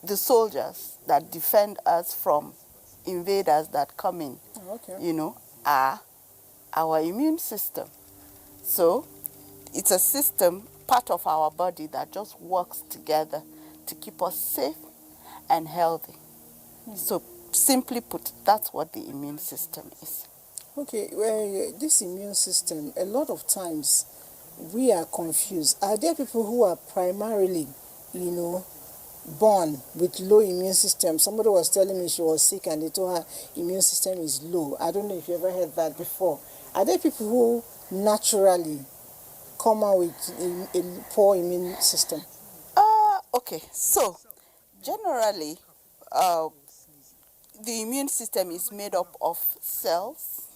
the soldiers that defend us from invaders that come in, are our immune system. So it's a system, part of our body, that just works together to keep us safe and healthy. So simply put, that's what the immune system is. Okay, well, this immune system, a lot of times we are confused. Are there people who are primarily, born with low immune system? Somebody was telling me she was sick and they told her immune system is low. I don't know if you ever heard that before. Are there people who naturally come out with a poor immune system? Okay, so generally, the immune system is made up of cells,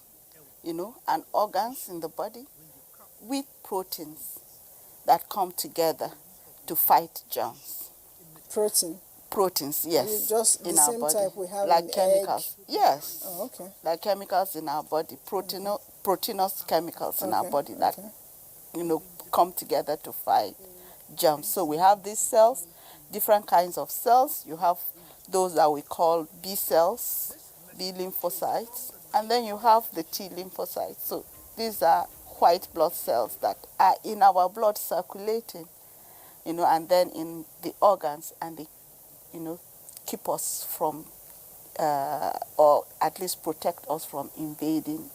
and organs in the body with proteins that come together to fight germs. Proteins, yes. Just in the our same body, type we have like in chemicals. egg? Yes. Oh, okay. Like chemicals in our body, proteinous chemicals in our body that come together to fight germs. So we have these cells, different kinds of cells. You have those that we call B cells, B lymphocytes, and then you have the T lymphocytes. So these are white blood cells that are in our blood circulating, and then in the organs, and they, keep us from, or at least protect us from invading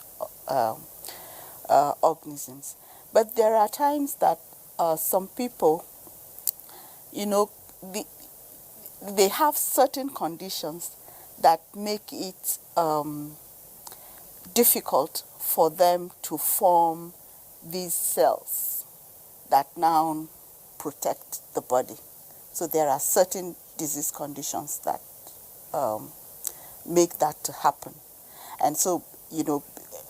organisms. But there are times that some people, they have certain conditions that make it difficult for them to form these cells that now protect the body. So there are certain disease conditions that make that to happen. And so,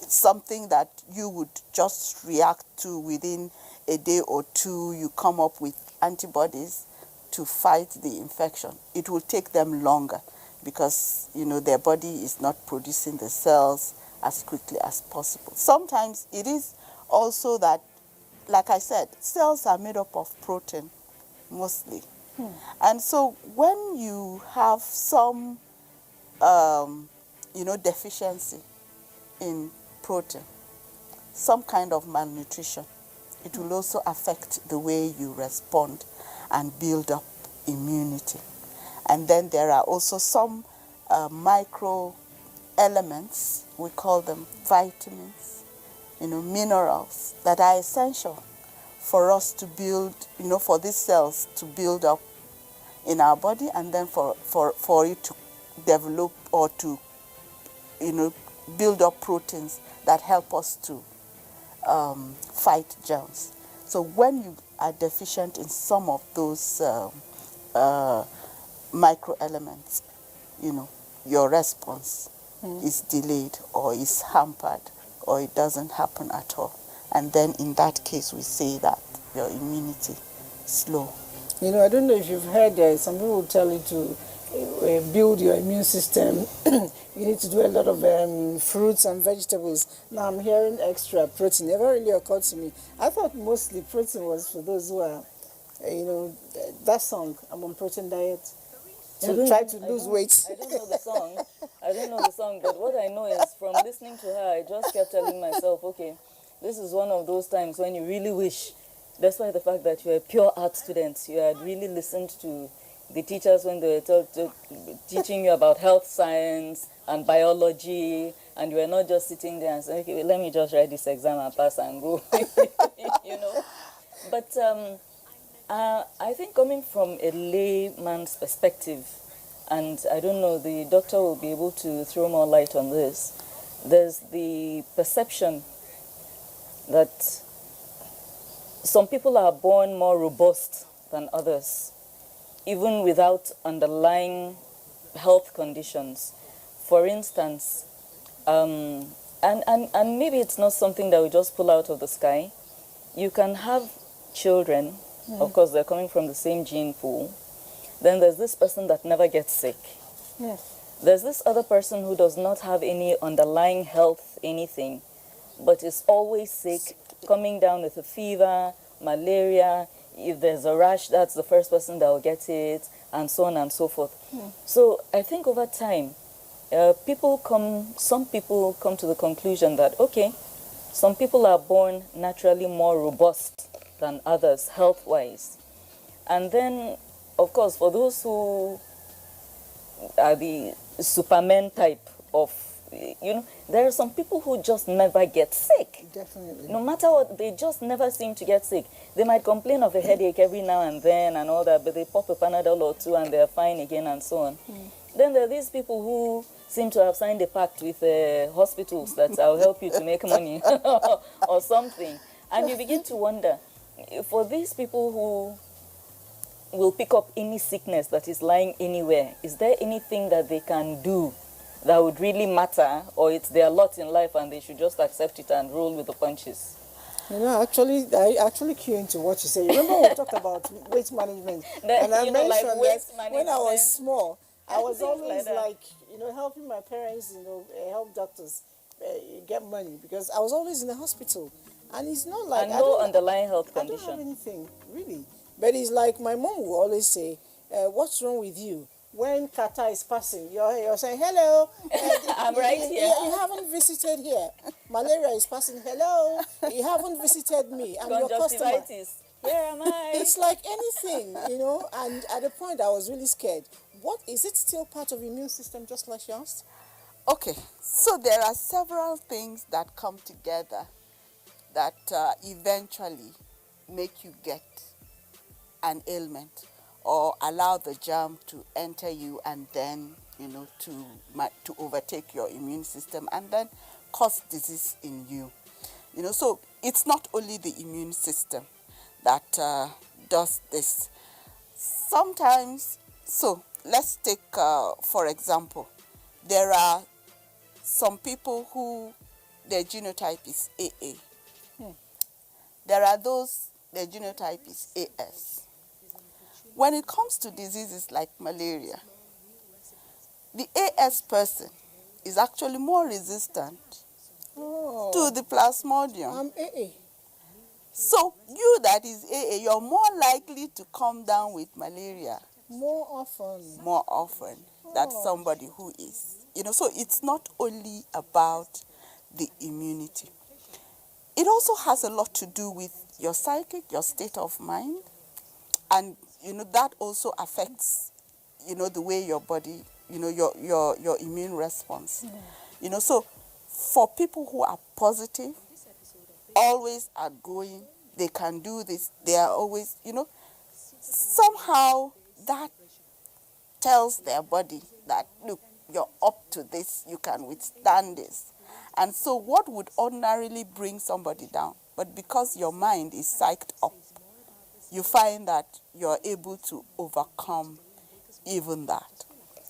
something that you would just react to within a day or two, you come up with antibodies to fight the infection. It will take them longer because, their body is not producing the cells as quickly as possible. Sometimes it is also that, like I said, cells are made up of protein mostly. And so when you have some, deficiency in protein, some kind of malnutrition, it will also affect the way you respond and build up immunity. And then there are also some micro elements, we call them vitamins, minerals, that are essential for us to build, for these cells to build up in our body, and then for it to develop or to, build up proteins that help us to fight germs. So when you are deficient in some of those microelements, your response is delayed or is hampered, or it doesn't happen at all. And then in that case, we say that your immunity is low. I don't know if you've heard some people will tell you to build your immune system. You need to do a lot of fruits and vegetables. Now I'm hearing extra protein. Never really occurred to me. I thought mostly protein was for those who are, that song, I'm on protein diet. To try to lose weight. I don't know the song. I don't know the song, but what I know is from listening to her, I just kept telling myself, okay, this is one of those times when you really wish, despite the fact that you're a pure art student, you had really listened to the teachers when they were teaching you about health science and biology, and you were not just sitting there and saying, okay, let me just write this exam and pass and go, But I think coming from a layman's perspective, and I don't know, the doctor will be able to throw more light on this, there's the perception that some people are born more robust than others, even without underlying health conditions. For instance, and maybe it's not something that we just pull out of the sky. You can have children, of course they're coming from the same gene pool. Then there's this person that never gets sick. There's this other person who does not have any underlying health anything, but is always sick, coming down with a fever, malaria, if there's a rash, that's the first person that will get it, and so on and so forth. So I think over time, some people come to the conclusion that, okay, some people are born naturally more robust than others health-wise. And then, of course, for those who are the Superman type of, there are some people who just never get sick. Definitely. No matter what, they just never seem to get sick. They might complain of a headache every now and then and all that, but they pop a Panadol or two and they're fine again and so on. Then there are these people who seem to have signed a pact with hospitals that I'll help you to make money or something. And you begin to wonder, for these people who will pick up any sickness that is lying anywhere, is there anything that they can do that would really matter, or it's their lot in life and they should just accept it and roll with the punches? I actually cue into what you say. Remember when we talked about weight management? And I mentioned that when I was small, I was always like, helping my parents, help doctors get money, because I was always in the hospital. And it's not like... And no underlying health condition. I don't have anything, really. But it's like my mom will always say, what's wrong with you? When Qatar is passing, you're saying, hello. I'm right here. You haven't visited here. Malaria is passing, hello. You haven't visited me. I'm your customer. Where am I? It's like anything, and at the point I was really scared. What, is it still part of the immune system, just like you asked? Okay, so there are several things that come together that eventually make you get an ailment or allow the germ to enter you and then, to overtake your immune system and then cause disease in you. So it's not only the immune system that does this. Sometimes, so let's take, for example, there are some people who their genotype is AA. There are those, their genotype is AS. When it comes to diseases like malaria, the AS person is actually more resistant to the Plasmodium. I'm AA. So you that is AA, you're more likely to come down with malaria more often than somebody who is. So it's not only about the immunity. It also has a lot to do with your psychic, your state of mind, and that also affects the way your body, your immune response. So for people who are positive, always outgoing, they can do this, they are always, somehow that tells their body that, look, you're up to this, you can withstand this. And so what would ordinarily bring somebody down, but because your mind is psyched up, you find that you're able to overcome even that.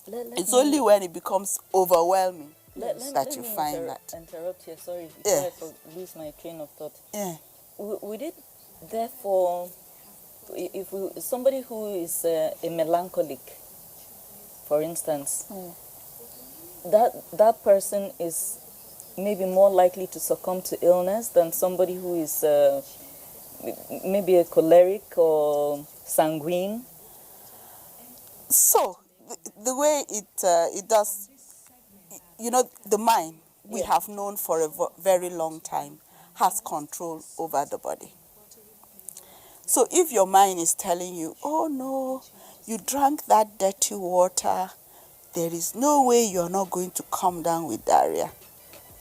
It's only when it becomes overwhelming that you find that. Interrupt here, sorry, before I lose my train of thought. Would it therefore, if somebody who is a melancholic, for instance, that person is maybe more likely to succumb to illness than somebody who is maybe a choleric or sanguine? So the way it does, the mind, we have known for a very long time, has control over the body. So if your mind is telling you, oh no, you drank that dirty water, there is no way you're not going to come down with diarrhea.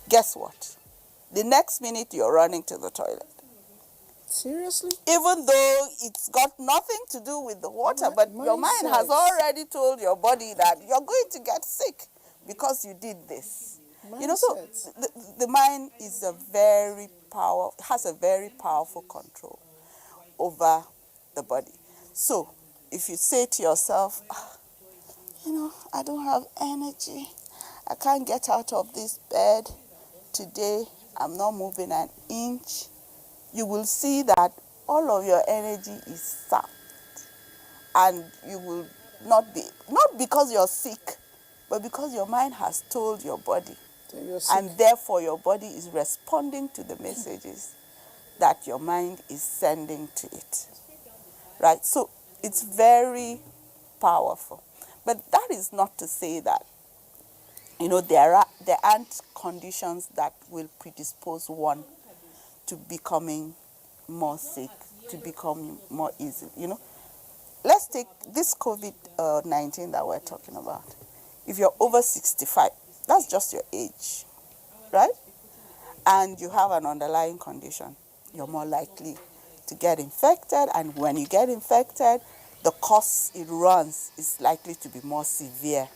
Guess what? The next minute you're running to the toilet. Seriously? Even though it's got nothing to do with the water, but your mind has already told your body that you're going to get sick because you did this. So the mind is has a very powerful control over the body. So if you say to yourself, I don't have energy, I can't get out of this bed today, I'm not moving an inch, you will see that all of your energy is sapped, and you will not because you're sick, but because your mind has told your body, and therefore your body is responding to the messages that your mind is sending to it. right? So it's very powerful. But that is not to say that, there aren't conditions that will predispose one to becoming more sick, to becoming more easy. Let's take this COVID-19 that we're talking about. If you're over 65, that's just your age, right? And you have an underlying condition, you're more likely to get infected. And when you get infected, the course it runs is likely to be more severe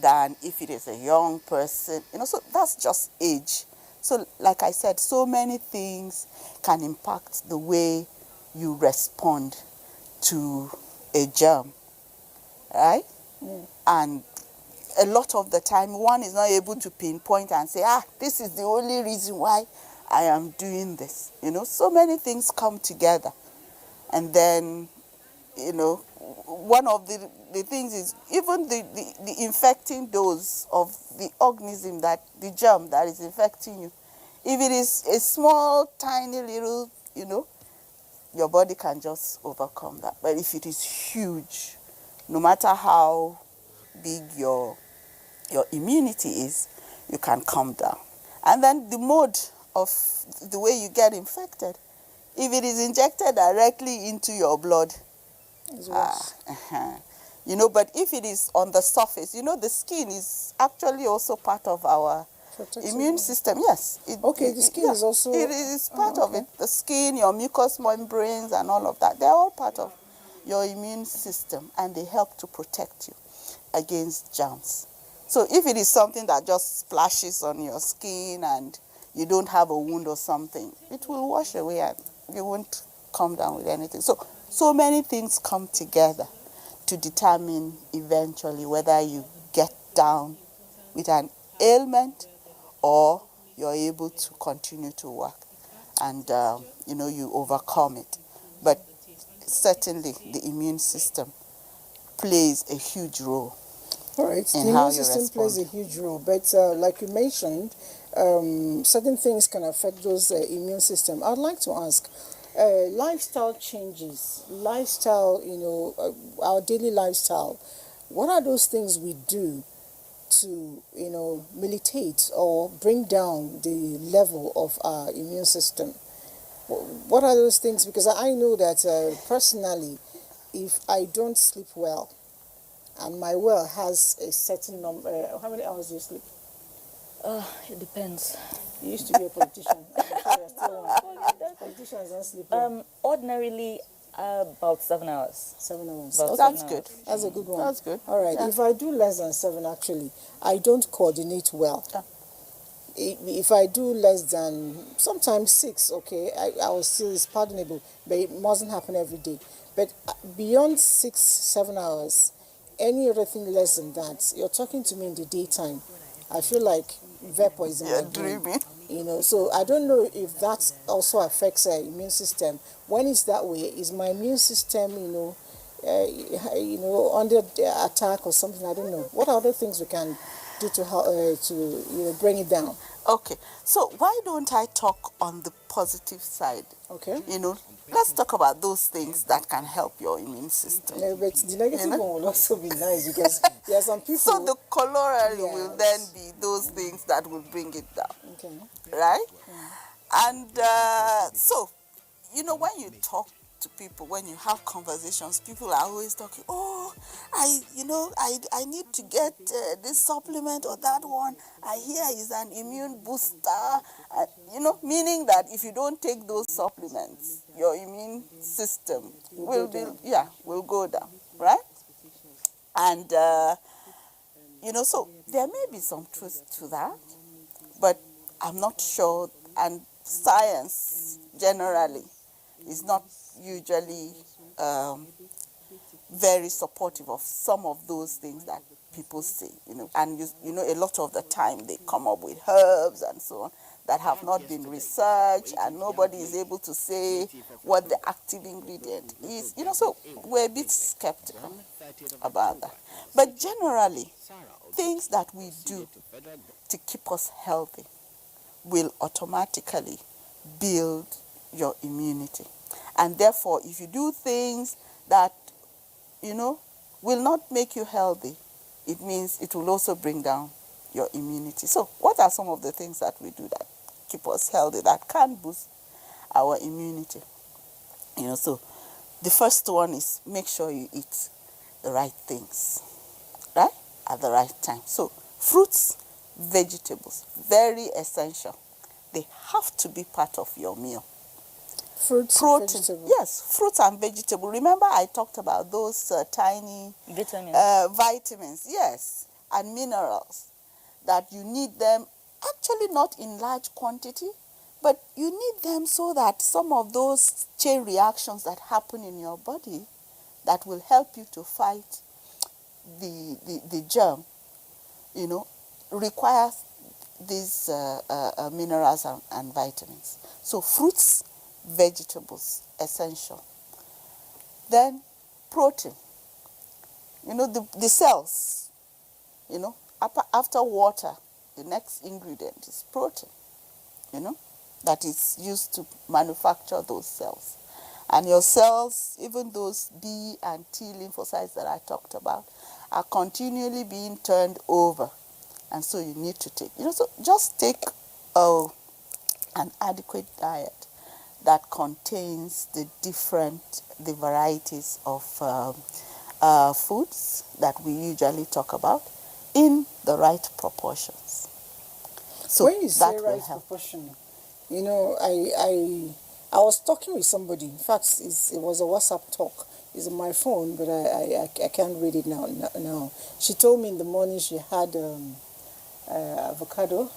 than if it is a young person. So that's just age. So like I said, so many things can impact the way you respond to a germ, right? And a lot of the time, one is not able to pinpoint and say, this is the only reason why I am doing this. So many things come together. And then, one of the things is even the infecting dose of the organism, that the germ that is infecting you. If it is a small, tiny little, your body can just overcome that. But if it is huge, no matter how big your immunity is, you can come down. And then the mode of the way you get infected, if it is injected directly into your blood, but if it is on the surface, the skin is actually also part of our immune system. Yes. The skin is also... It is part of it. The skin, your mucous membranes and all of that, they're all part of your immune system, and they help to protect you against germs. So if it is something that just splashes on your skin and you don't have a wound or something, it will wash away and you won't come down with anything. So many things come together to determine eventually whether you get down with an ailment or you're able to continue to work and, you overcome it. But certainly the immune system plays a huge role. All right, the immune system plays a huge role, but like you mentioned, certain things can affect those immune system. I'd like to ask, lifestyle changes, our daily lifestyle, what are those things we do to, militate or bring down the level of our immune system? What are those things? Because I know that personally, if I don't sleep well, and my well has a certain number, how many hours do you sleep? It depends. You used to be a politician. I'm sure you're still one. Politicians don't sleep well. Ordinarily, about 7 hours. 7 hours. About Okay. That's good. That's a good one. That's good. All right. Yeah. If I do less than 7, actually, I don't coordinate well. Yeah. If I do less than, sometimes 6, okay, I will still, it's pardonable, but it mustn't happen every day. But beyond 6, 7 hours, any other thing less than that, you're talking to me in the daytime, I feel like vapor is in my brain. Dreaming. So I don't know if that also affects our immune system. When it's that way, is my immune system, under attack or something? I don't know. What are other things we can do to help to bring it down? Okay, so why don't I talk on the positive side? Okay. Let's talk about those things that can help your immune system. Yeah, but the negative one will also be nice because there are some people. So the corollary Yes. will then be those things that will bring it down. Okay. Right? And so, when you talk to people, when you have conversations, people are always talking, I need to get this supplement or that one. I hear is an immune booster. Meaning that if you don't take those supplements, your immune system will go down, right? And, so there may be some truth to that, but I'm not sure, and science generally is not usually very supportive of some of those things that people say, and a lot of the time they come up with herbs and so on that have not been researched, and nobody is able to say what the active ingredient is, so we're a bit skeptical about that. But generally, things that we do to keep us healthy will automatically build your immunity. And therefore, if you do things that, will not make you healthy, it means it will also bring down your immunity. So what are some of the things that we do that keep us healthy, that can boost our immunity? So the first one is make sure you eat the right things, right? At the right time. So fruits, vegetables, very essential. They have to be part of your meal. Fruits, Protein, vegetables. yes, fruits and vegetables. Remember I talked about those tiny vitamins, yes, and minerals, that you need them, actually not in large quantity, but you need them so that some of those chain reactions that happen in your body that will help you to fight the germ, requires these minerals and vitamins. So fruits, vegetables, essential. Then protein. The cells, after water, the next ingredient is protein, that is used to manufacture those cells. And your cells, even those B and T lymphocytes that I talked about, are continually being turned over. And so you need to take, so just take an adequate diet that contains the varieties of foods that we usually talk about in the right proportions. So when you say right proportion, I was talking with somebody. In fact, it was a WhatsApp talk. It's on my phone, but I can't read it now. She told me in the morning she had avocado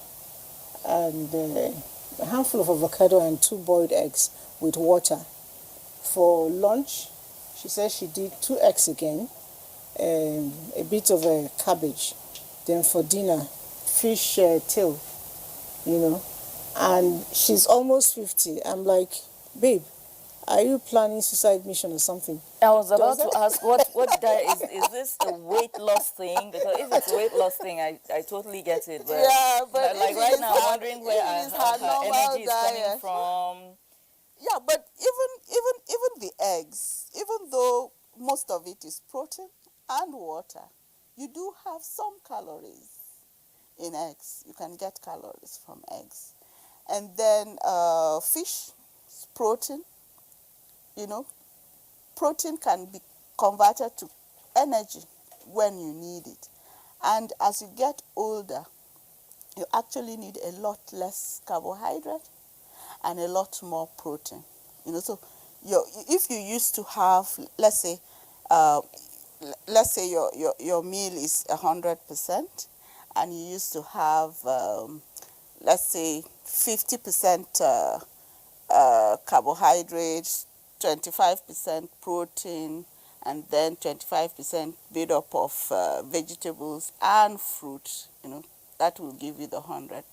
and a handful of avocado and 2 boiled eggs with water. For lunch, she said she did 2 eggs again, a bit of a cabbage. Then for dinner, fish tail, and she's almost 50. I'm like, babe, are you planning suicide mission or something? I was about to ask what diet is this a weight loss thing? Because if it's a weight loss thing, I totally get it. But yeah, but like right now, I'm wondering where her energy is coming from. Yeah, but even the eggs, even though most of it is protein and water, you do have some calories in eggs. You can get calories from eggs. And then fish, protein, protein can be converted to energy when you need it. And as you get older, you actually need a lot less carbohydrate and a lot more protein. So if you used to have, let's say your meal is 100%, and you used to have, let's say 50% carbohydrates, 25% protein, and then 25% made up of vegetables and fruit, that will give you the 100%.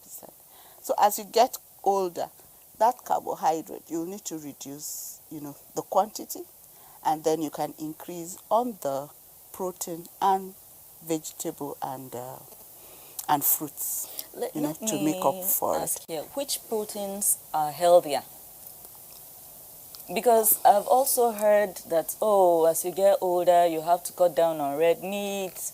So as you get older, that carbohydrate, you'll need to reduce, the quantity, and then you can increase on the protein and vegetable and fruits, to make up for it. Here, which proteins are healthier? Because I've also heard that, as you get older, you have to cut down on red meat.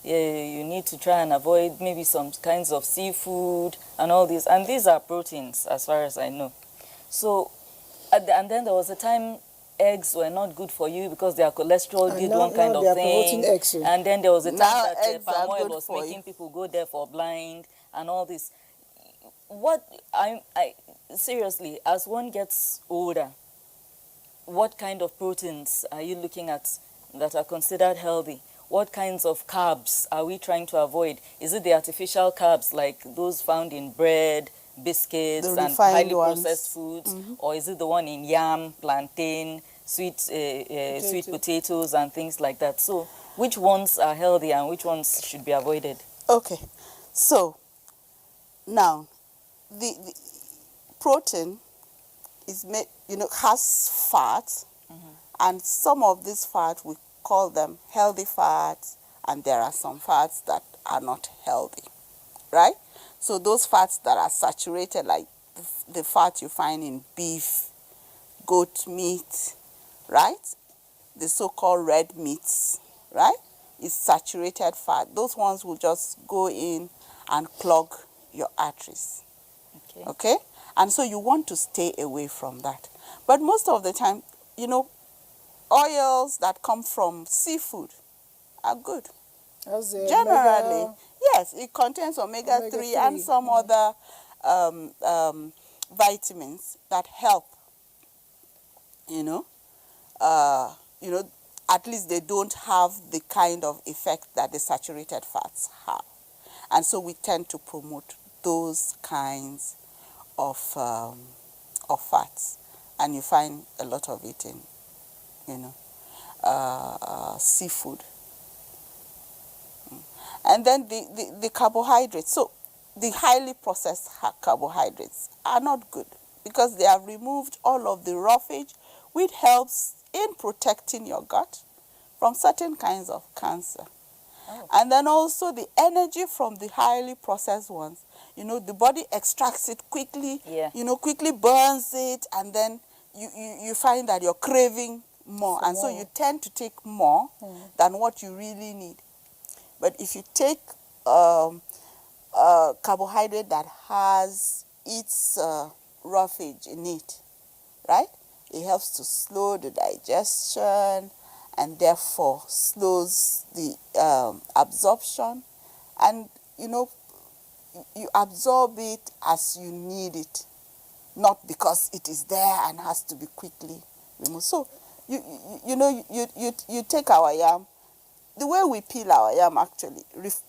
You need to try and avoid maybe some kinds of seafood and all these. And these are proteins, as far as I know. So, and then there was a time eggs were not good for you because their cholesterol did one kind of thing. And then there was a time that palm oil was making people go there for blind and all this. Seriously, as one gets older, what kind of proteins are you looking at that are considered healthy? What kinds of carbs are we trying to avoid? Is it the artificial carbs like those found in bread, biscuits, and highly processed foods? Or is it the one in yam, plantain, sweet potatoes, and things like that? So which ones are healthy and which ones should be avoided? Okay, so now the protein is made, has fat, and some of these fats, we call them healthy fats, and there are some fats that are not healthy, right? So those fats that are saturated, like the fat you find in beef, goat meat, right? The so-called red meats, right? Is saturated fat. Those ones will just go in and clog your arteries. Okay? And so you want to stay away from that. But most of the time, you know, oils that come from seafood are good. Generally, yes, it contains omega-3 and some other vitamins that help, you know, at least they don't have the kind of effect that the saturated fats have. And so we tend to promote those kinds of fats. And you find a lot of it in, you know, seafood. And then the carbohydrates. So the highly processed carbohydrates are not good because they have removed all of the roughage, which helps in protecting your gut from certain kinds of cancer. Oh. And then also the energy from the highly processed ones, you know, the body extracts it quickly, you know, quickly burns it, and then you find that you're craving more. And so you tend to take more than what you really need. But if you take carbohydrate that has its roughage in it, right? It helps to slow the digestion and therefore slows the absorption. And, you know, you absorb it as you need it, not because it is there and has to be quickly removed. So, you take our yam. The way we peel our yam actually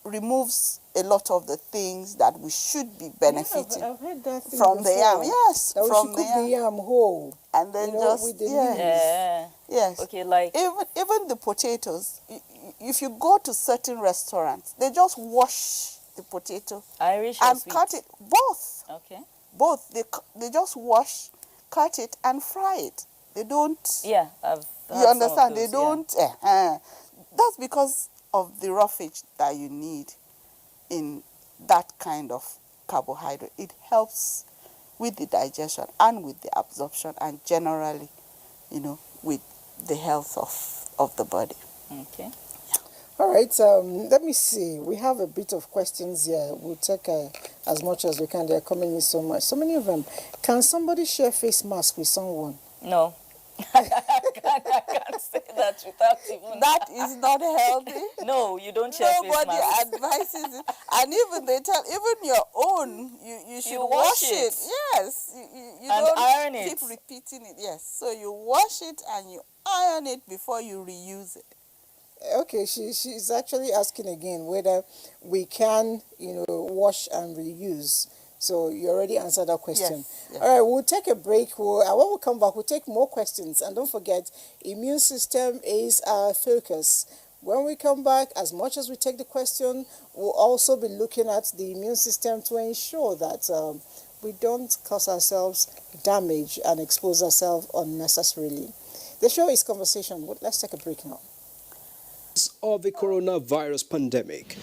removes a lot of the things that we should be benefiting I've heard that thing from before. the yam. Yes, that from we should cook the yam whole, and then just with the leaves. Yes. Okay, like even the potatoes. If you go to certain restaurants, they just wash the potato Irish and sweet? cut it. Both. Okay. Both. They just wash, cut it, and fry it. They don't. Yeah, I've heard You understand? some of those, they don't. That's because of the roughage that you need in that kind of carbohydrate. It helps with the digestion and with the absorption and generally, you know, with the health of the body. Okay. All right, let me see. We have a bit of questions here. We'll take as much as we can. They're coming in so much. So many of them. Can somebody share face mask with someone? No. I can't say that without even... That is not healthy. No, you don't share face Nobody masks. advises it. And even they tell, even your own, you should wash it. Yes. You and don't iron it. keep repeating it. Yes. So you wash it and you iron it before you reuse it. Okay, she's actually asking again whether we can, you know, wash and reuse. So you already answered that question. Yes. All right, we'll take a break. When we come back, we'll take more questions. And don't forget, immune system is our focus. When we come back, as much as we take the question, we'll also be looking at the immune system to ensure that we don't cause ourselves damage and expose ourselves unnecessarily. The show is Conversation. Let's take a break now. Of the coronavirus pandemic,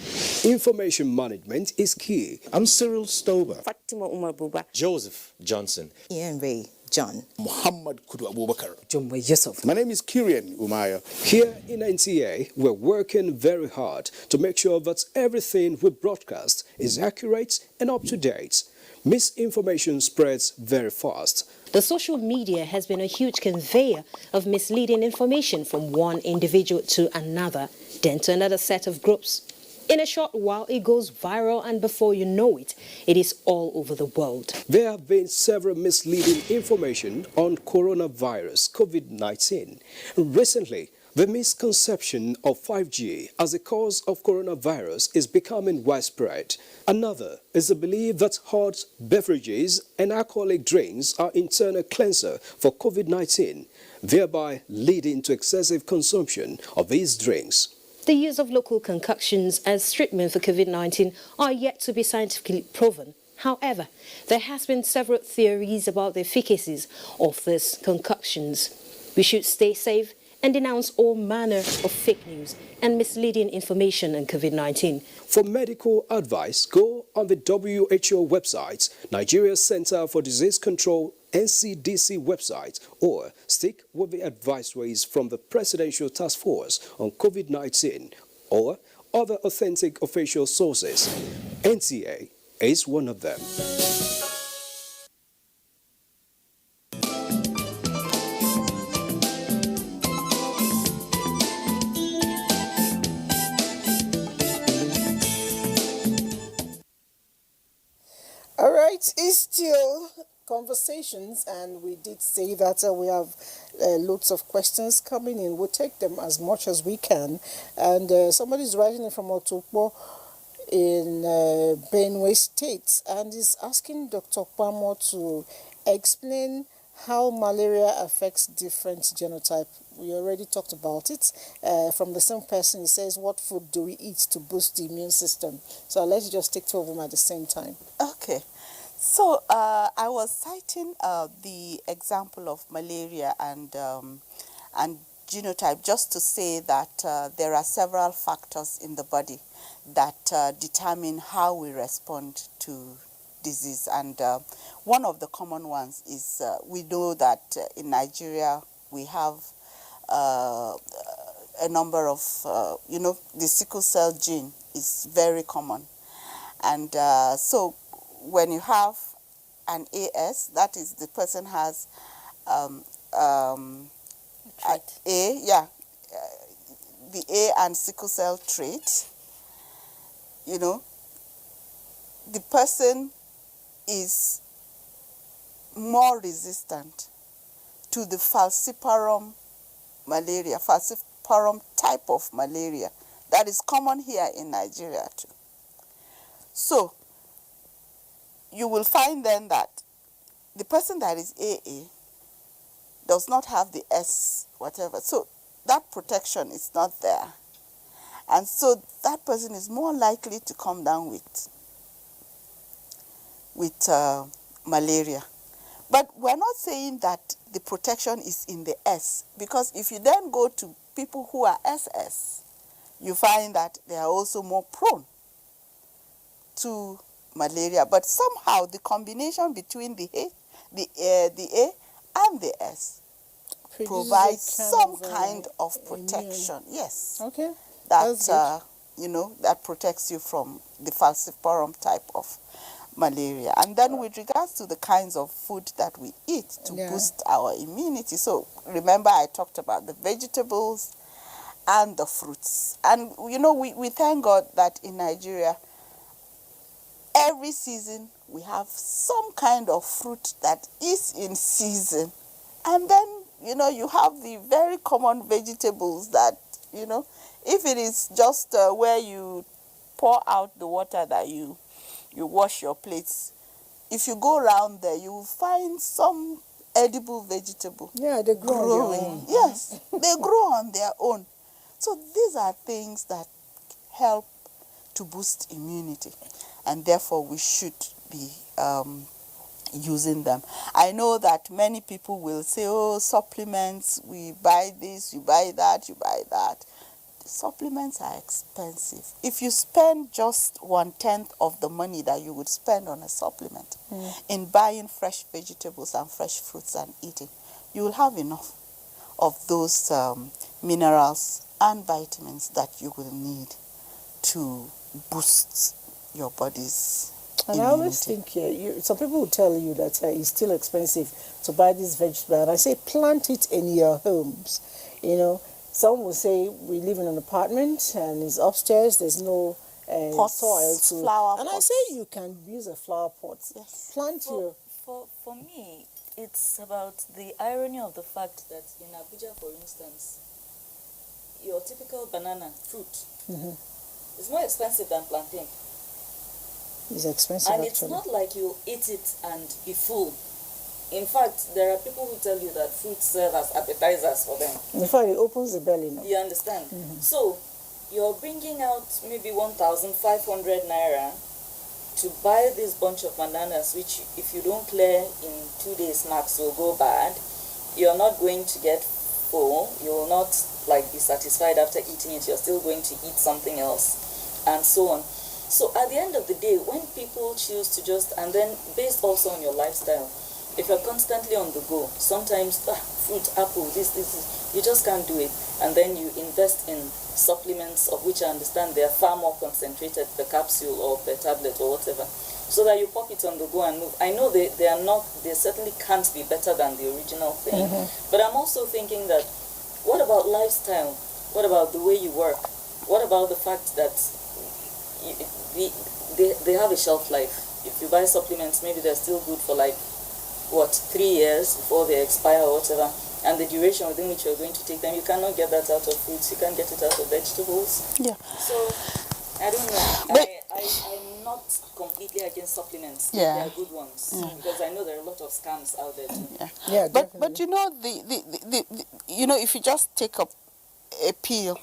information management is key. I'm Cyril Stober. Fatima Umar Buba. Joseph Johnson. Ian Ray John. Muhammad Kudu Abubakar. Jumbo Yusuf. My name is Kirian Umaya. Here in NTA, we're working very hard to make sure that everything we broadcast is accurate and up to date. Misinformation spreads very fast. The social media has been a huge conveyor of misleading information from one individual to another, then to another set of groups. In a short while, it goes viral, and before you know it, it is all over the world. There have been several misleading information on coronavirus, COVID-19. Recently, the misconception of 5G as a cause of coronavirus is becoming widespread. Another is the belief that hot beverages and alcoholic drinks are internal cleanser for COVID-19, thereby leading to excessive consumption of these drinks. The use of local concoctions as treatment for COVID-19 are yet to be scientifically proven. However, there has been several theories about the efficacies of these concoctions. We should stay safe and denounce all manner of fake news and misleading information on COVID-19. For medical advice, go on the WHO website, Nigeria Center for Disease Control NCDC website or stick with the advisories from the Presidential Task Force on COVID-19 or other authentic official sources. NTA is one of them. All right, it's still conversations, and we did say that we have loads of questions coming in. We'll take them as much as we can. And somebody's writing it from Otokpo in Benue State, and is asking Dr. Kwamo to explain how malaria affects different genotype. We already talked about it. From the same person, he says, what food do we eat to boost the immune system? So let's just take two of them at the same time. Okay. So I was citing the example of malaria and genotype just to say that there are several factors in the body that determine how we respond to disease. And one of the common ones is we know that in Nigeria we have a number of, the sickle cell gene is very common. And so when you have an AS, that is the person has the A and sickle cell trait, the person is more resistant to the falciparum malaria, falciparum type of malaria that is common here in Nigeria too. So you will find then that the person that is AA does not have the S whatever. So that protection is not there. And so that person is more likely to come down with malaria. But we're not saying that the protection is in the S, because if you then go to people who are SS, you find that they are also more prone to malaria. But somehow the combination between the A and the S provides some kind of protection. Immune. Yes. Okay. That that protects you from the falciparum type of malaria. And then with regards to the kinds of food that we eat to boost our immunity, so remember I talked about the vegetables and the fruits. And we thank God that in Nigeria every season we have some kind of fruit that is in season. And then you have the very common vegetables that if it is just where you pour out the water that you wash your plates, if you go around there, you will find some edible vegetable. Yeah, they grow growing. on their own. Yes, they grow on their own. So these are things that help to boost immunity, and therefore we should be using them. I know that many people will say, oh, supplements, we buy this, you buy that, you buy that. Supplements are expensive. If you spend just 1/10 of the money that you would spend on a supplement in buying fresh vegetables and fresh fruits and eating, you will have enough of those minerals and vitamins that you will need to boost your body's and immunity. I always think some people will tell you that it's still expensive to buy this vegetable, and I say plant it in your homes. Some will say we live in an apartment and it's upstairs, there's no soil to flower and pots. I say you can use a flower pot. Yes. Plant your For me, it's about the irony of the fact that in Abuja, for instance, your typical banana fruit is more expensive than plantain. It's expensive, and actually. it's not like you eat it and be full. In fact, there are people who tell you that fruits serve as appetizers for them. In fact, it opens the belly now. You understand? So, you're bringing out maybe 1,500 naira to buy this bunch of bananas, which if you don't clear in 2 days max will go bad. You're not going to get full. You will not be satisfied after eating it. You're still going to eat something else, and so on. So at the end of the day, when people choose to and then based also on your lifestyle, if you're constantly on the go, sometimes fruit, apple, this, you just can't do it. And then you invest in supplements, of which I understand they are far more concentrated, the capsule or the tablet or whatever, so that you pop it on the go and move. I know they certainly can't be better than the original thing, but I'm also thinking that, what about lifestyle? What about the way you work? What about the fact that they have a shelf life? If you buy supplements, maybe they're still good for like, 3 years before they expire or whatever, and the duration within which you're going to take them, you cannot get that out of fruits, you can't get it out of vegetables. Yeah. So, I don't know. I'm not completely against supplements. Yeah. They are good ones, because I know there are a lot of scams out there too. Yeah. Yeah, But you know, the you know, if you just take a pill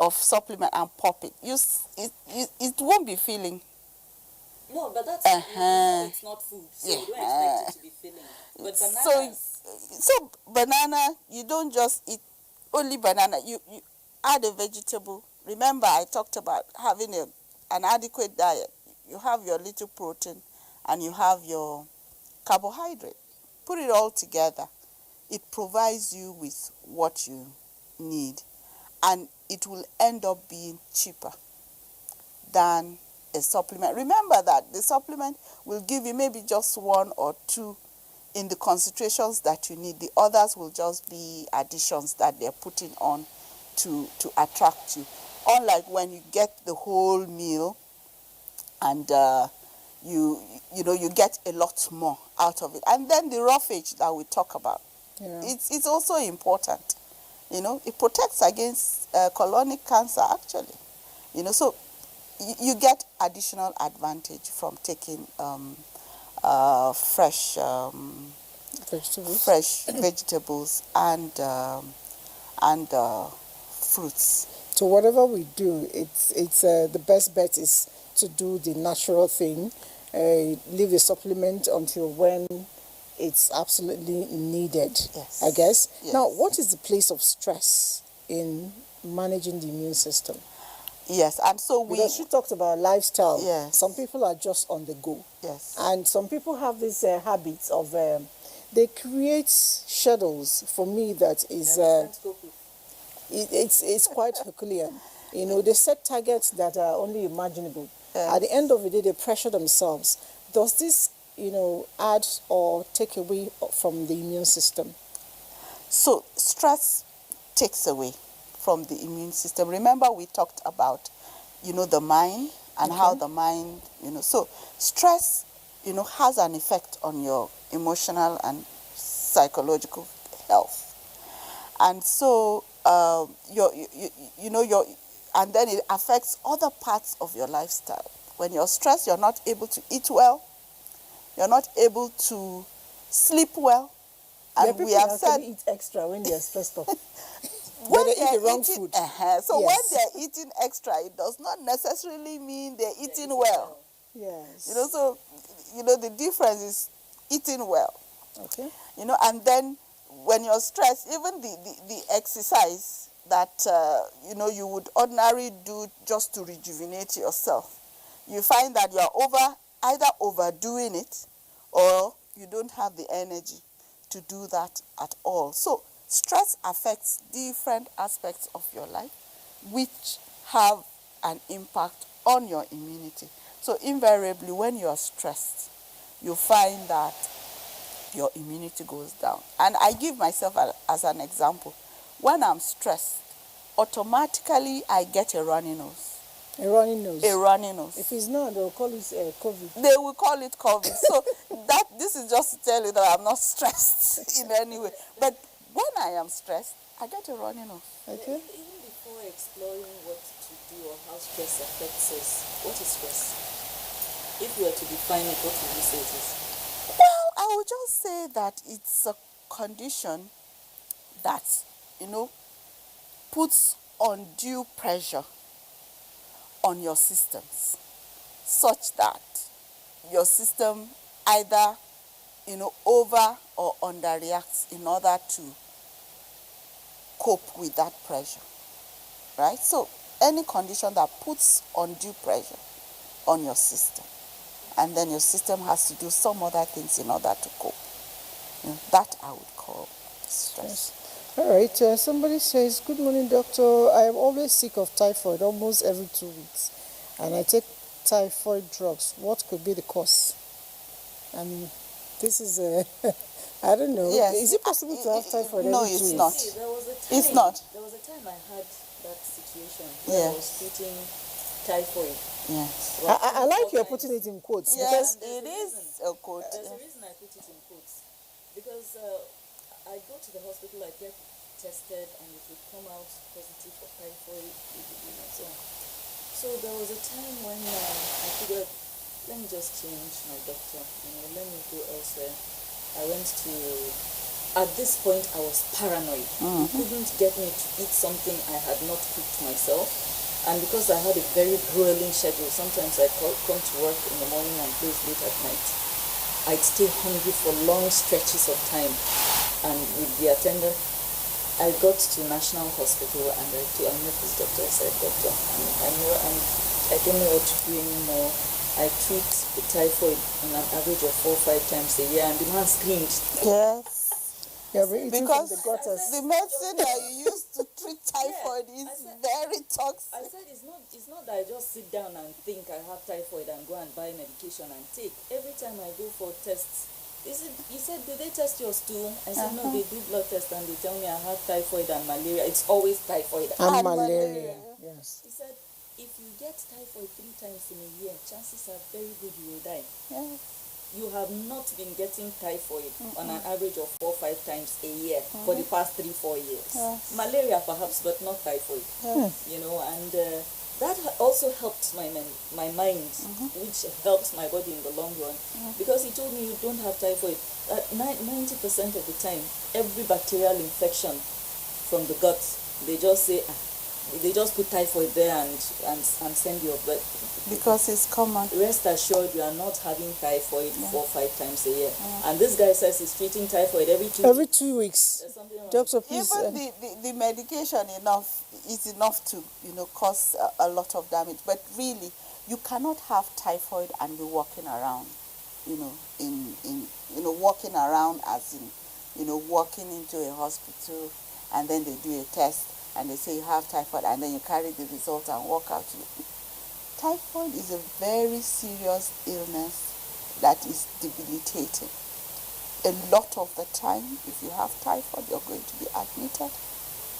of supplement and pop it, it won't be filling. No, but that's it's not food, so you don't expect it to be filling. But bananas. So banana, you don't just eat only banana. You add a vegetable. Remember, I talked about having an adequate diet. You have your little protein, and you have your carbohydrate. Put it all together. It provides you with what you need, and it will end up being cheaper than a supplement. Remember that the supplement will give you maybe just 1 or 2 in the concentrations that you need. The others will just be additions that they're putting on to attract you. Unlike when you get the whole meal and you get a lot more out of it. And then the roughage that we talk about, it's also important. It protects against colonic cancer actually. So you get additional advantage from taking fresh vegetables and fruits. So whatever we do, it's the best bet is to do the natural thing, leave the supplement until when it's absolutely needed. Yes. I guess. Yes. Now, what is the place of stress in managing the immune system? Yes, and so because she talked about lifestyle. Yes. Some people are just on the go. Yes. And some people have this habit of they create schedules. For me, that is it's quite Herculean. They set targets that are only imaginable. Yes. At the end of the day, they pressure themselves. Does this, add or take away from the immune system? So stress takes away from the immune system. Remember we talked about, the mind and how the mind, so stress, has an effect on your emotional and psychological health. And so, and then it affects other parts of your lifestyle. When you're stressed, you're not able to eat well, you're not able to sleep well. And people we have said eat extra when they're stressed out. when they they're eat the wrong eating, food. So Yes. when they're eating extra, it does not necessarily mean they're eating well. Yes. So the difference is eating well. Okay. And then when you're stressed, even the exercise that you would ordinarily do just to rejuvenate yourself, you find that you're either overdoing it or you don't have the energy to do that at all. So stress affects different aspects of your life which have an impact on your immunity. So invariably when you're stressed, you find that your immunity goes down. And I give myself as an example. When I'm stressed, automatically I get a runny nose. A runny nose. A runny nose. If it's not, they'll call it COVID. They will call it COVID. So this is just to tell you that I'm not stressed in any way. But when I am stressed, I get a runny nose. Okay. Even before exploring what to do or how stress affects us, what is stress? If you were to define it, what would you say it is? Well, I would just say that it's a condition that, puts undue pressure on your systems, such that your system either, over or underreacts in order to cope with that pressure, right? So any condition that puts undue pressure on your system, and then your system has to do some other things in order to cope. That I would call stress. All right. Somebody says, "Good morning, doctor. I am always sick of typhoid almost every 2 weeks, and I take typhoid drugs. What could be the cause?" I mean, this is a I don't know. Yes. Is it possible to have typhoid No, every 2 it's weeks? not. See, there was a time, It's not. There was a time I had that situation where I was treating typhoid. Yes. I like you're putting it in quotes Yes, because it is a quote. There's a reason I put it in quotes. Because I go to the hospital, I get tested, and it would come out positive for typhoid, and so on. So there was a time when I figured, let me just change my doctor, let me go elsewhere. I went to, at this point I was paranoid. You couldn't get me to eat something I had not cooked myself. And because I had a very grueling schedule, sometimes I'd come to work in the morning and close late at night. I'd stay hungry for long stretches of time. And with the attendant, I got to National Hospital and I met this doctor. I said, "Doctor, I don't know what to do anymore. I treat the typhoid on an average of 4 or 5 times a year." And the man screamed. Yes. you're eating Because from the gutters. the medicine that you use to treat typhoid is very toxic. I said, it's not that I just sit down and think I have typhoid and go and buy medication and take. Every time I go for tests, he said, "Do they test your stool?" I said, "No, they do blood tests and they tell me I have typhoid and malaria." It's always typhoid And malaria. Yes. He said, "If you get typhoid 3 times in a year, chances are very good you will die. Yes. You have not been getting typhoid on an average of 4 or 5 times a year for the past 3-4 years. Yes. Malaria perhaps, but not typhoid." And that also helped my mind, which helps my body in the long run, because he told me, "You don't have typhoid." 90% of the time, every bacterial infection from the gut, they just say, they just put typhoid there and send you. But Because it's common. rest assured, you are not having typhoid 4 or 5 times a year. And this guy says he's treating typhoid every 2 Every weeks. 2 weeks. There's something wrong. Doctor, please. Even the medication is enough to cause a lot of damage. But really, you cannot have typhoid and be walking around, walking around as in, walking into a hospital and then they do a test and they say you have typhoid and then you carry the result and walk out. Typhoid is a very serious illness that is debilitating. A lot of the time, if you have typhoid, you're going to be admitted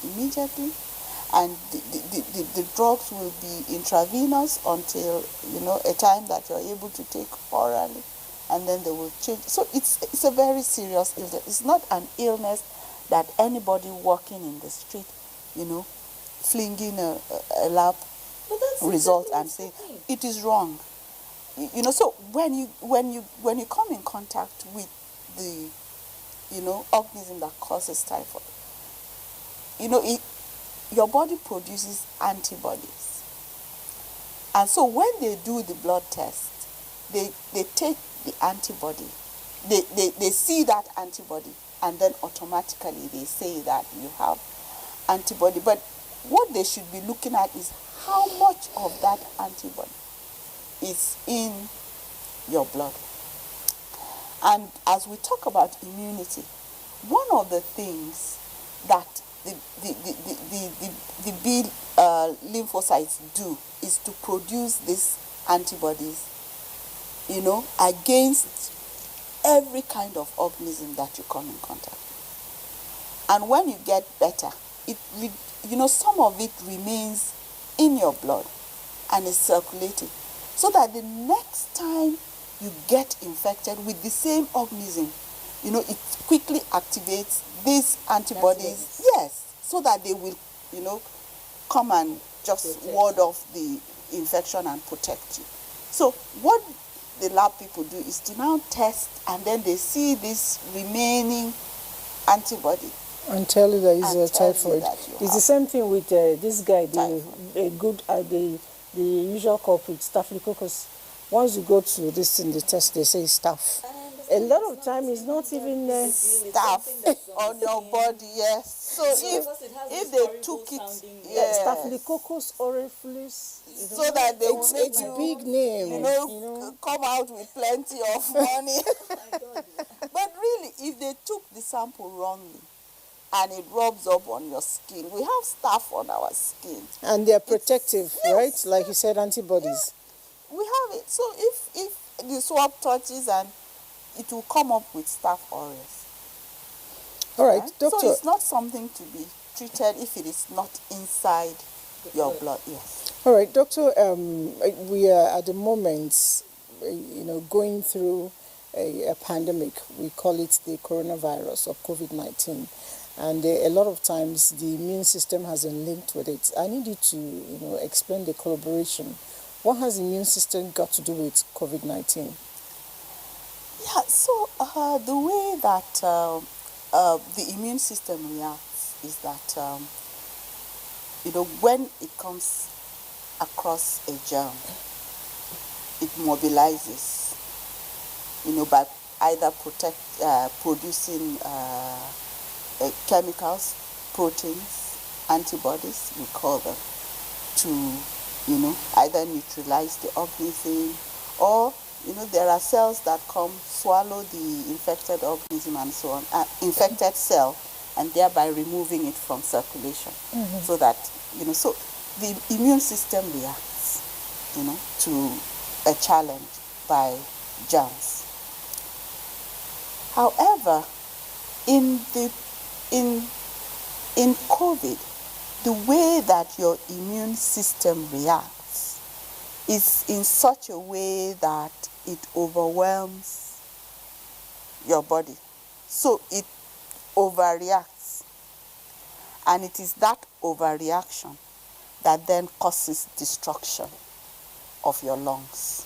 immediately, and the drugs will be intravenous until a time that you're able to take orally, and then they will change. So it's a very serious illness. It's not an illness that anybody walking in the street, flinging a lab result and saying it is wrong. So when you come in contact with the organism that causes typhoid, your body produces antibodies, and so when they do the blood test, they take the antibody, they see that antibody, and then automatically they say that you have antibody. But what they should be looking at is how much of that antibody is in your blood. And as we talk about immunity, one of the things that the B lymphocytes do is to produce these antibodies, against every kind of organism that you come in contact with. And when you get better, some of it remains in your blood and is circulating, so that the next time you get infected with the same organism, it quickly activates these antibodies. Yes, so that they will, come and just ward off the infection and protect you. So what the lab people do is to now test, and then they see this remaining antibody And tell you that it's tell you typhoid. that you It's the have same thing with this guy, typhoid. the usual culprit, staphylococcus. Once you go to this in the test, they say staph. A lot of time it's not even Staph on your body, yes. So if they took it, yes, Staphylococcus aureolus. so that they will make It's you, big name. come out with plenty of money. But really, if they took the sample wrongly and it rubs up on your skin, we have stuff on our skin. And they're protective, yes, right? Like you said, antibodies. We have it. So if the swab touches and it will come up with staph aureus. All right, doctor. So it's not something to be treated if it is not inside your blood. Yes. All right, doctor. We are at the moment, going through a pandemic. We call it the coronavirus or COVID-19, and a lot of times the immune system has been linked with it. I need you to, explain the collaboration. What has the immune system got to do with COVID-19? Yeah. So the way that the immune system reacts is that when it comes across a germ, it mobilizes, by either producing chemicals, proteins, antibodies, we call them, to, either neutralize the organism, or, there are cells that come swallow the infected organism and so on, infected cell, and thereby removing it from circulation. So that, so the immune system reacts, to a challenge by germs. However, in COVID, the way that your immune system reacts is in such a way that it overwhelms your body. So it overreacts. And it is that overreaction that then causes destruction of your lungs.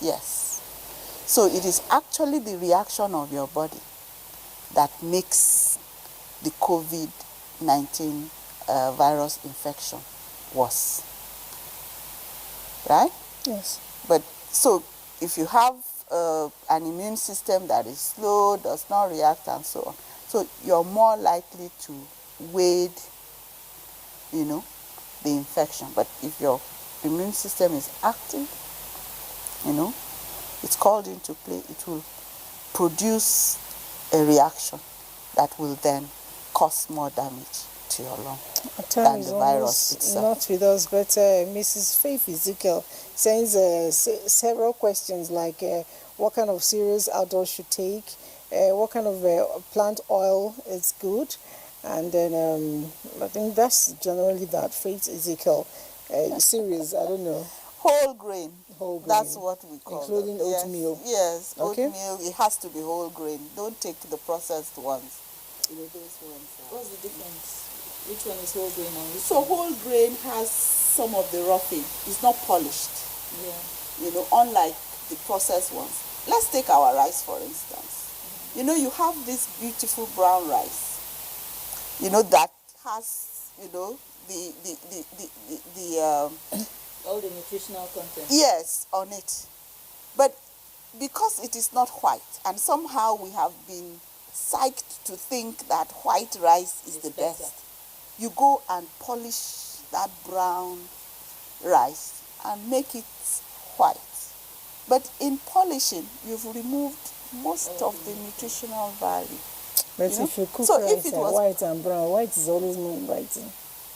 Yes. So it is actually the reaction of your body that makes the COVID-19 virus infection worse. Right? Yes. But so if you have an immune system that is slow, does not react and so on, so you're more likely to wade, the infection. But if your immune system is active, it's called into play, it will produce a reaction that will then cause more damage to your lung than the virus itself. Not with us, but Mrs. Faith Ezekiel sends several questions like what kind of cereals adults should take, what kind of plant oil is good, and then I think that's generally that. Faith Ezekiel, cereals, I don't know. Whole grain. Whole grain. That's what we call including them. oatmeal. Yes, okay. Oatmeal. It has to be whole grain. Don't take the processed ones. Those ones. What's the difference? Which one is whole grain and which So one? whole grain has some of the roughing. It's not polished. Yeah. Unlike the processed ones. Let's take our rice for instance. You have this beautiful brown rice. That has the all the nutritional content. Yes, on it. But because it is not white, and somehow we have been psyched to think that white rice is the better. best, you go and polish that brown rice and make it white. But in polishing, you've removed most of the nutritional value. But if you cook So rice if it was white and brown, white is always more inviting.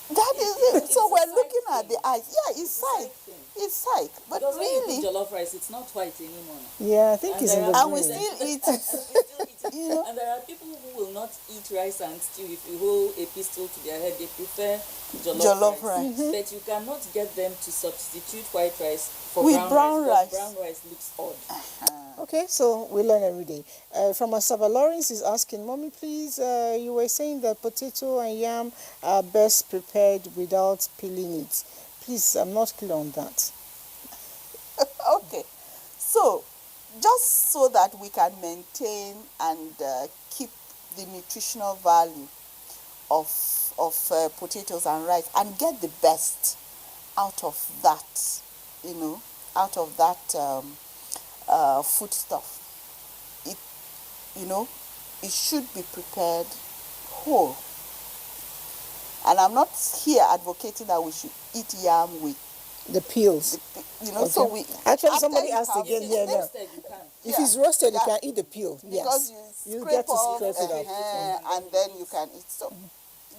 That is it. So we're looking at the eyes. Yeah, it's psych. It's psych. But Because really, when you cook jollof rice, it's not white anymore. Yeah, I think And it's in there the are- and we grain. still eat it. We still eat it. You know? And there are people who will not eat rice and stew. If you hold a pistol to their head, they prefer Jollof rice. But you cannot get them to substitute white rice for With brown, brown rice. rice. Because brown rice looks odd. Okay, so we learn every day. From Asaba, Lawrence is asking, Mommy, please, you were saying that potato and yam are best prepared without peeling it. Please, I'm not clear on that. Okay. So, just so that we can maintain and keep the nutritional value of potatoes and rice and get the best out of that, out of that foodstuff. It should be prepared whole. And I'm not here advocating that we should eat yam with The peels. You know, so we Actually, after somebody you asked have again it, here now. Roasted, you can. If it's roasted, you can eat the peel. because Yes. you get scrape to off scrape it off. and then you can eat. So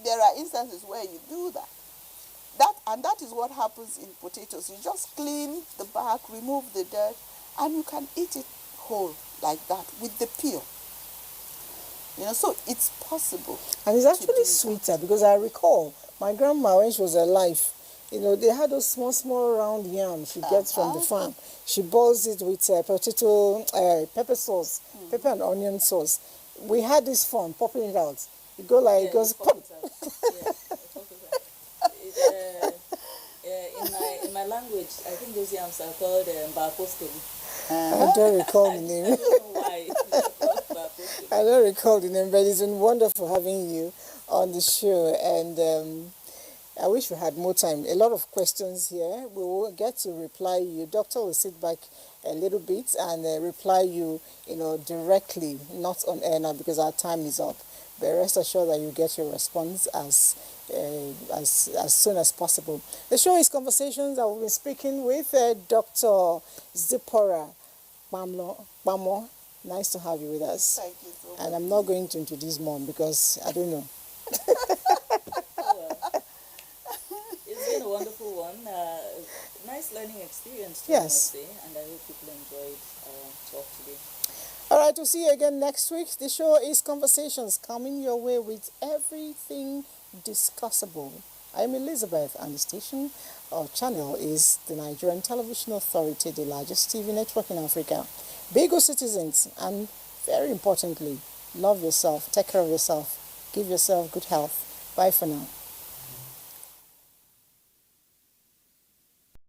there are instances where you do that. That is what happens in potatoes. You just clean the bark, remove the dirt, and you can eat it whole like that with the peel. You know, so it's possible. And it's to actually do sweeter because I recall my grandma when she was alive, you know, they had those small round yam she gets from the farm. She boils it with potato, pepper sauce, pepper and onion sauce. We had this fun, popping it out. You go like, it goes pop. In my language, I think those yams are called mbaposteli. I don't recall the name. I don't know why. They're called mbaposteli. I don't recall the name, but it's been wonderful having you on the show. And I wish we had more time. A lot of questions here. We will get to reply you. Doctor will sit back a little bit and reply you, you know, directly, not on air now because our time is up. But rest assured that you get your response as soon as possible. The show is Conversations. I will be speaking with Dr. Zipporah Bamo. Nice to have you with us. Thank you so much. And I'm not going to introduce Mom because I don't know. It's been a wonderful one. Nice learning experience, too, Yes. I must say, and I hope people enjoyed talk today. All right, we'll see you again next week. The show is Conversations, coming your way with everything discussable. I'm Elizabeth, and the station or channel is the Nigerian Television Authority, the largest TV network in Africa. Be good citizens, and very importantly, love yourself, take care of yourself, give yourself good health. Bye for now.